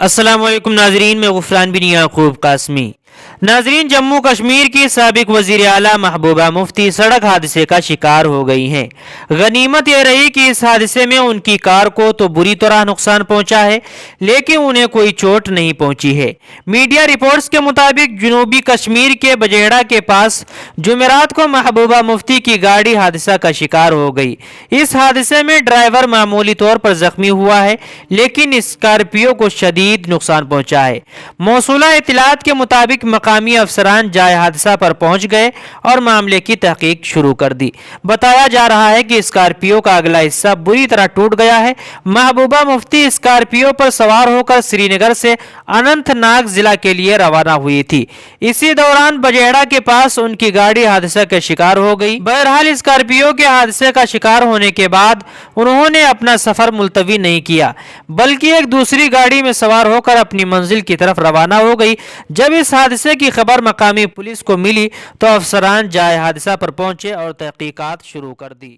السلام علیکم ناظرین، میں غفران بن یعقوب قاسمی۔ ناظرین، جموں کشمیر کی سابق وزیر اعلیٰ محبوبہ مفتی سڑک حادثے کا شکار ہو گئی ہیں۔ غنیمت یہ رہی کہ اس حادثے میں ان کی کار کو تو بری طرح نقصان پہنچا ہے، لیکن انہیں کوئی چوٹ نہیں پہنچی ہے۔ میڈیا رپورٹس کے مطابق جنوبی کشمیر کے بجیڑا کے پاس جمعرات کو محبوبہ مفتی کی گاڑی حادثہ کا شکار ہو گئی۔ اس حادثے میں ڈرائیور معمولی طور پر زخمی ہوا ہے، لیکن اسکارپیو کو شدید نقصان پہنچا ہے۔ موصولہ اطلاعات کے مطابق مقامی افسران جائے حادثہ پر پہنچ گئے اور معاملے کی تحقیق شروع کر دی۔ بتایا جا رہا ہے کہ اسکارپیو کا اگلا حصہ بری طرح ٹوٹ گیا ہے۔ محبوبہ مفتی اسکارپیو پر سوار ہو کر سری نگر سے اننت ناگ ضلع کے لیے روانہ ہوئی تھی۔ اسی دوران بجیڑا کے پاس ان کی گاڑی حادثہ کا شکار ہو گئی۔ بہرحال اسکارپیو کے حادثے کا شکار ہونے کے بعد انہوں نے اپنا سفر ملتوی نہیں کیا، بلکہ ایک دوسری گاڑی میں سوار ہو کر اپنی منزل کی طرف روانہ ہو گئی۔ جب اس حادثے کی خبر مقامی پولیس کو ملی تو افسران جائے حادثہ پر پہنچے اور تحقیقات شروع کر دی۔